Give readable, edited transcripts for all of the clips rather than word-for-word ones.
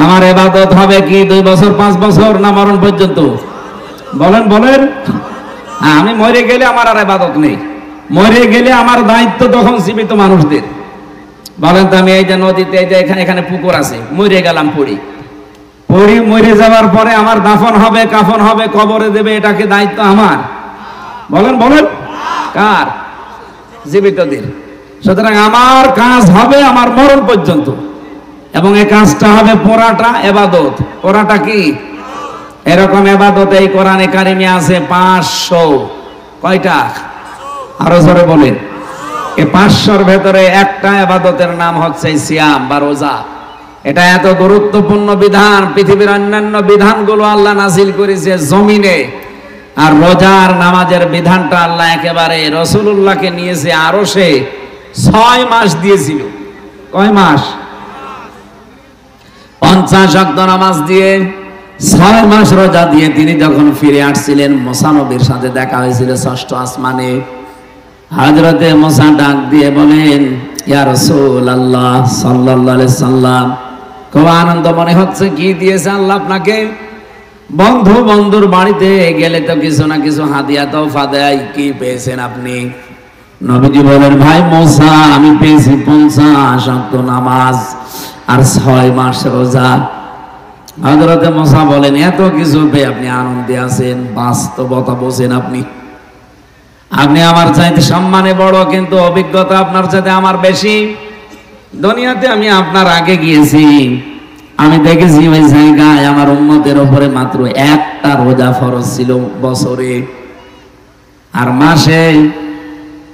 আমার ইবাদত হবে কি 2 বছর 5 বছর না মরণ পর্যন্ত? বলেন বলেন। আমি মরে গেলে আমার আর ইবাদত নেই, মরে গেলে আমার দায়িত্ব তখন জীবিত মানুষদের। বলেন তো, আমি এই যে নদীতে, এই যে এখানে পুকুর আছে, মরে গেলাম, পড়ি মরে যাওয়ার পরে আমার দাফন হবে, কাফন হবে, কবরে দেবে, এটা কি দায়িত্ব আমার? বলেন বলেন। কার? জীবিতদের। সুতরাং আমার কাজ হবে আমার মরণ পর্যন্ত, এবং এই কাজটা হবে পুরাটা ইবাদত। পুরাটা কি? এরকম ইবাদত এই কোরআনে কারিমে আছে 500। কয়টা? আরো জোরে বলেন। এই 500-র ভেতরে একটা ইবাদতের নাম হচ্ছে সিয়াম বা রোজা। এটা এত গুরুত্বপূর্ণ বিধান, পৃথিবীর অন্যান্য বিধানগুলো আল্লাহ নাযিল করেছে জমিনে, আর রোজার নামাজের বিধানটা আল্লাহ একেবারে রাসূলুল্লাহকে নিয়েছে আরশে 6 মাস দিয়েছিল। কয় মাস? 50 ওয়াক্ত নামাজ দিয়ে, 6 মাস রোজা দিয়ে তিনি যখন ফিরে আসছিলেন, মুসা নবীর সাথে দেখা হয়েছিল 6ষ্ঠ আসমানে। হযরতে মুসা ডাক দিয়ে বলেন, ইয়া রাসূলুল্লাহ সাল্লাল্লাহু আলাইহি সাল্লাম, খুব আনন্দ মনে হচ্ছে, কি দিয়েছে আল্লাহ আপনাকে? বন্ধুর বাড়িতে গেলে তো কিছু না কিছু হাদিয়া তোফা দেয়, কি পেয়েছেন আপনি? নবীজি বলেন, ভাই মুসা, আমি পেয়েছি 50 ওয়াক্ত নামাজ আর 6 মাস রোজা। হযরতে মুসা বলেন, এত কিছু পেয়ে আপনি আনন্দে আছেন, বাস্তবতা বোঝেন আপনি। আপনি আমার চাইতে সম্মানে বড়, কিন্তু অভিজ্ঞতা আপনার চাইতে আমার বেশি। দুনিয়াতে আমি আপনার আগে গিয়েছি, আমি দেখেছি ওই জায়গায় আমার উম্মতের উপরে মাত্র একটা রোজা ফরজ ছিল বছরে, আর মাসে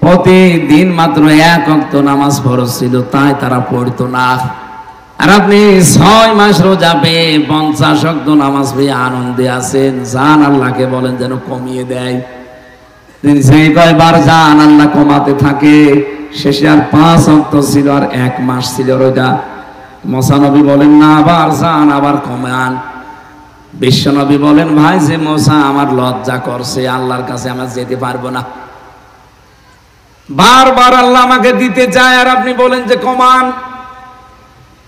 প্রতিদিন মাত্র 1 ওয়াক্ত নামাজ ফরজ ছিল, তাই তারা পড়তো না। আর আপনি 6 মাস রোজা পেয়ে 50 ওয়াক্ত নামাজ পেয়ে আনন্দে আছেন। জান আল্লাহকে বলেন যেন কমিয়ে দেয়। তিনি সেই কয়বার জান আল্লাহ কমাতে থাকে, শেষে আর 5 ওয়াক্ত ছিল আর 1 মাস ছিল রোজা। মুসা নবী বলেন, না, আবার জান, আবার কমান। বিশ্ব নবী বলেন, ভাই যে মুসা আমার লজ্জা করছে, আল্লাহর কাছে আমরা যেতে পারবো না। বারবার আল্লাহ আমাকে দিতে চায়, আর আপনি বলেন যে কমান।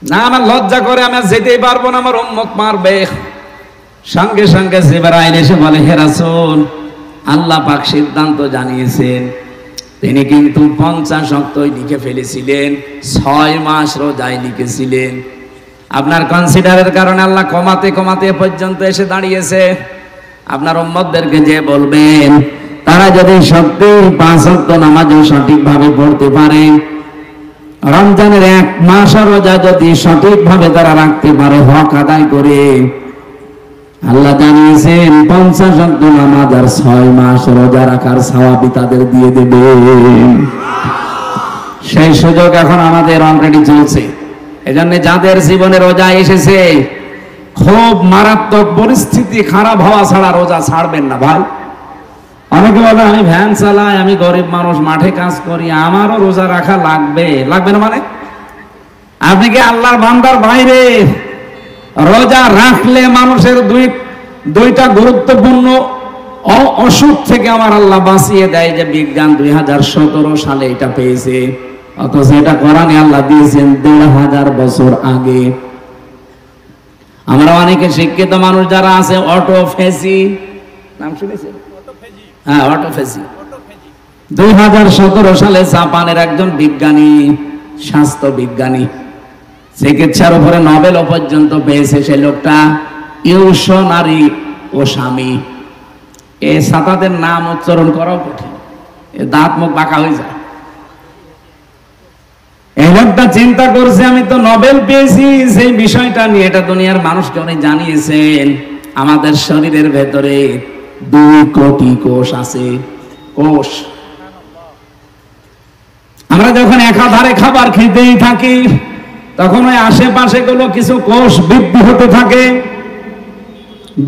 না, আমার লজ্জা করে, আমি যেতেই পারবো না, আমার উম্মত মারবে। সঙ্গে সঙ্গে জিবরাইল এসে বলে, হে রাসূল, আল্লাহ পাক সিদ্ধান্ত জানিয়েছেন। তিনি কিন্তু 50 ওয়াক্তই লিখে ফেলেছিলেন, 6 মাস রোজায় লিখেছিলেন। আপনার কনসিডারের কারণে আল্লাহ কমাতে কমাতে পর্যন্ত এসে দাঁড়িয়েছে। আপনার উম্মতদেরকে যে বলবেন, তারা যদি সত্যি 5 ওয়াক্ত নামাজও সঠিকভাবে পড়তে পারে, রমজানের 1 মাস রোজা যদি সঠিকভাবে তারা রাখতে পারে, হক আদায় করে, আল্লাহ জানিয়েছেন 50 ওয়াক্ত নামাজ আর 6 মাস রোজা রাখার সওয়াব তাদের দিয়ে দেবে। সেই সুযোগ এখন আমাদের অলরেডি চলছে। এজন্য যাদের জীবনে রোজা এসেছে, খুব মারাত্মক পরিস্থিতি খারাপ হওয়া ছাড়া রোজা ছাড়বেন না ভাই। অনেকে বলে, আমি ভ্যান চালাই, আমি গরিব মানুষ, মাঠে কাজ করি, আমারও রোজা রাখা লাগবে। লাগবে না মানে? আপনি কি আল্লাহর বান্দার বাইরে? রোজা রাখলে মানুষের দুইটা গুরুত্বপূর্ণ অসুখ থেকে আমার আল্লাহ বাঁচিয়ে দেয়, যে বিজ্ঞান 2017 সালে এটা পেয়েছে, অথচ এটা কোরআনে আল্লাহ দিয়েছেন 1500 বছর আগে। আমরা অনেকে শিক্ষিত মানুষ যারা আছে, অটোফেজি নাম শুনেছেন? হ্যাঁ, অটোফেজি 2017 সালে জাপানের একজন বিজ্ঞানী, স্বাস্থ্য বিজ্ঞানী, চিকিৎসার উপরে নোবেল পর্যন্ত পেয়েছে। সে লোকটা ইউশোনারি ওসামি। এই সাতাদের নাম উচ্চারণ করাও কঠিন, দাঁত মুখ বাঁকা হয়ে যায়। এই লোকটা চিন্তা করছে, আমি তো নোবেল পেয়েছি সেই বিষয়টা নিয়ে, এটা দুনিয়ার মানুষকে উনি জানিয়েছেন। আমাদের শরীরের ভেতরে 2 কোটি কোষ আছে। কোষ, আমরা যখন একাধারে খাবার খেতেই থাকি, তখন ওই আশেপাশে গুলো কিছু কোষ বৃদ্ধি হতে থাকে।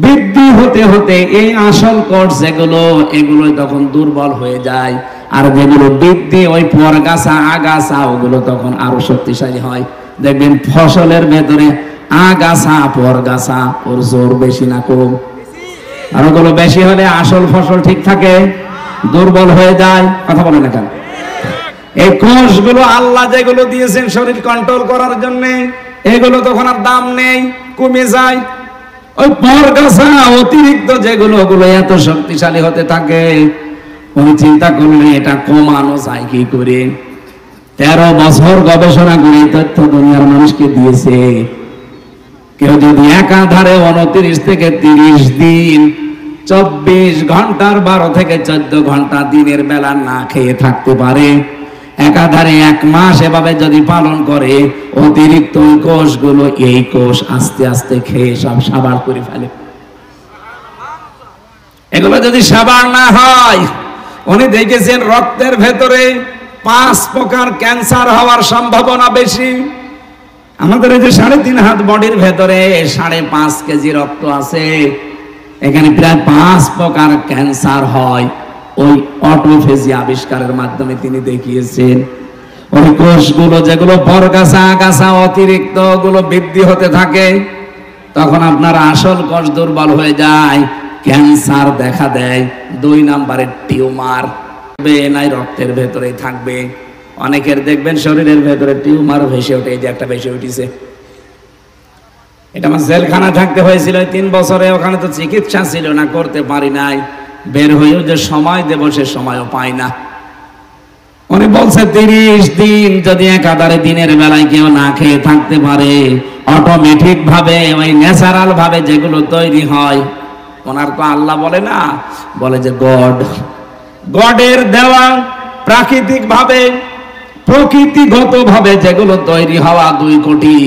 বৃদ্ধি হতে হতে এই আসল কোষ যেগুলো, এগুলো তখন দুর্বল হয়ে যায়, আর যেগুলো বৃদ্ধি, ওই পরগাছা আগাছা, ওগুলো তখন আরো শক্তিশালী হয়। দেখবেন ফসলের ভেতরে আগাছা পরগাছা, ওর জোর বেশি না কম? আর ওগুলো বেশি হলে আসল ফসল ঠিক থাকে, দুর্বল হয়ে যায়। কথা বলে না কেন? এই কোষগুলো আল্লাহ যেগুলো দিয়েছেন শরীর কন্ট্রোল করার জন্য, এগুলো তখন আর দাম নেই, কমে যায়। ওই পরগাছা অতিরিক্ত যেগুলো, ওগুলো এত শক্তিশালী হতে থাকে, উনি চিন্তা করলে এটা কমানো যায় কি করে। 13 বছর গবেষণা করে তথ্য দুনিয়ার মানুষকে দিয়েছে। কেউ যদি একাধারে 29 থেকে 30 দিন 24 ঘন্টার 12 থেকে 14 ঘন্টা দিনের বেলা না খেয়ে থাকতে পারে, একাধারে 1 মাস এভাবে যদি পালন করে, অতিরিক্ত কোষগুলো, এই কোষ আস্তে আস্তে খেয়ে সব সাবার করে ফেলে। এগুলো যদি সাবার না হয়, উনি দেখেছেন রক্তের ভেতরে 5 প্রকার ক্যান্সার হওয়ার সম্ভাবনা বেশি। আমাদের এই যে 3.5 হাত বডির ভেতরে 5.5 কেজি রক্ত আছে, এখানে প্রায় 5 প্রকার ক্যান্সার হয়। ওই অটোফেজি আবিষ্কারের মাধ্যমে তিনি দেখিয়েছেন। ওই কোষগুলো যেগুলো পরগাছা আগাছা অতিরিক্ত গুলো বৃদ্ধি হতে থাকে, তখন আপনার আসল কোষ দুর্বল হয়ে যায়, ক্যান্সার দেখা দেয়। 2 নম্বরের টিউমার নাই রক্তের ভেতরে থাকবে। অনেকের দেখবেন শরীরের ভেতরে টিউমার ভেসে ওঠে, যে একটা ভেসে উঠেছে। এটা আমার জেলখানা থাকতে হয়েছিল 3 বছরে, ওখানে তো চিকিৎসা ছিল না, করতে পারি নাই। বের হয়েও যে সময় দেব সে সময়ও পাই না। উনি বলছে 30 দিন যদি একাধারে দিনের বেলায় কেউ না খেয়ে থাকতে পারে, অটোমেটিক ভাবে ওই ন্যাচারাল ভাবে যেগুলো তৈরি হয়, ওনার তো আল্লাহ বলে না, বলে যে গডের দেওয়া প্রাকৃতিক ভাবে, প্রকৃতিগত ভাবে যেগুলো তৈরি হওয়া 2 কোটি,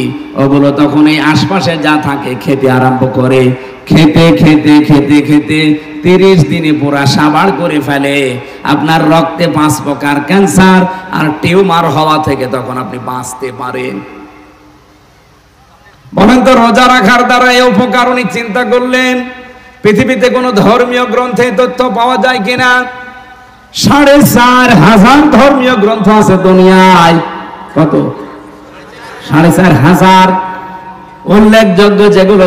ওগুলো তখন এই আশপাশে যা থাকে খেতে আরম্ভ করে। খেতে খেতে খেতে খেতে 30 দিনে পুরা সাবাড় করে ফেলে। আপনার রক্তে 5 প্রকার ক্যান্সার আর টিউমার হওয়া থেকে তখন আপনি বাঁচতে পারেন। বলেন তো, রোজা রাখার দ্বারা এই উপকার উনি চিন্তা করলেন। পৃথিবীতে কোন ধর্মীয় গ্রন্থে তথ্য পাওয়া যায় কিনা? 4,500 ধর্মীয় গ্রন্থ আছে দুনিয়ায়। কত? 4,500 উল্লেখযোগ্য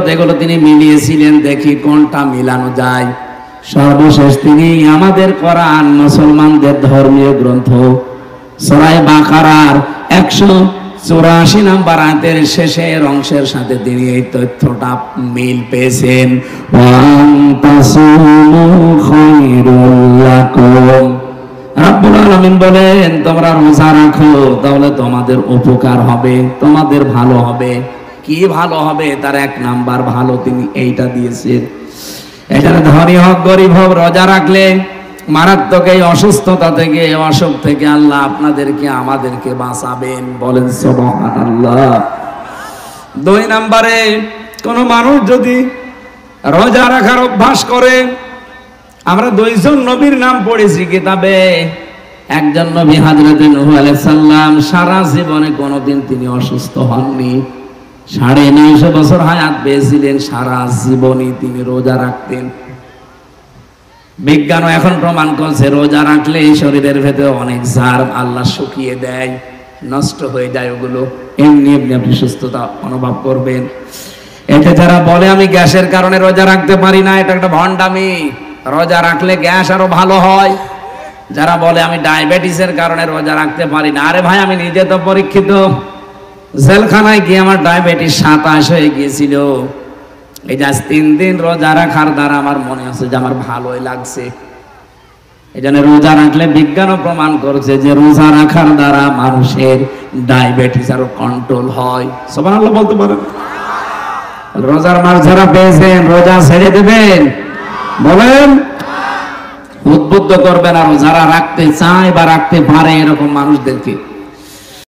যেগুলো তিনি মিলিয়েছিলেন, দেখি কোনটা মিলানো যায়। সর্বশেষ তিনি আমাদের কোরআন, মুসলমানদের ধর্মীয় গ্রন্থ সূরা বাকারার 184 নম্বর আয়াতের শেষের অংশের সাথে তিনি এই তথ্যটা মিল পেয়েছেন। রাব্বুল আলামিন বলেন, তোমরা রোজা রাখো, তাহলে তোমাদের উপকার হবে, তোমাদের ভালো হবে। কি ভালো হবে? তার 1 নাম্বার ভালো তিনি এইটা দিয়েছেন। এখানে ধনী হোক গরিব হোক, রোজা রাখলে মারাত্মক এই অসুস্থতা থেকে, অসুখ থেকে আল্লাহ আপনাদেরকে আমাদেরকে বাঁচাবেন। বলেন সুবহানাল্লাহ। 2 নম্বরে, কোন মানুষ যদি রোজা রাখার অভ্যাস করে, আমরা 2 জন নবীর নাম পড়েছি কিতাবে। একজন নবী হযরত নূহ আলাইহিস সালাম, সারা জীবনে কোনোদিন তিনি অসুস্থ হননি। 950 বছর হায়াত পেয়েছিলেন, সারা জীবনই তিনি রোজা রাখতেন। বিজ্ঞানও এখন প্রমাণ করছে রোজা রাখলে এই শরীরের ভেতরে অনেক জার্ম আল্লাহ শুকিয়ে দেয়, নষ্ট হয়ে যায়। ওগুলো এমনি এমনি আপনি সুস্থতা অনুভব করবেন। এতে যারা বলে আমি গ্যাসের কারণে রোজা রাখতে পারি না, এটা একটা ভণ্ডামি। রোজা রাখলে গ্যাস আরো ভালো হয়। যারা বলে আমি ডায়াবেটিসের কারণে রোজা রাখতে পারি না, আরে ভাই আমি নিজে তো পরীক্ষিত। জেলখানায় গিয়ে আমার ডায়াবেটিস 27 হয়ে গিয়েছিল। এই যে 3 দিন রোজা রাখার দ্বারা আমার মনে হচ্ছে যে আমার ভালোই লাগছে। এই জন্য রোজা রাখলে বিজ্ঞানও প্রমাণ করছে যে রোজা রাখার দ্বারা মানুষের ডায়াবেটিস আরো কন্ট্রোল হয়। সুবহানাল্লাহ বলতে পারেন? রোজার মাস যারা পেয়েছেন, রোজা ছেড়ে দেবেন? বলেন। উদ্বুদ্ধ করবেন আরো যারা রাখতে চায় বা রাখতে পারে এরকম মানুষদেরকে।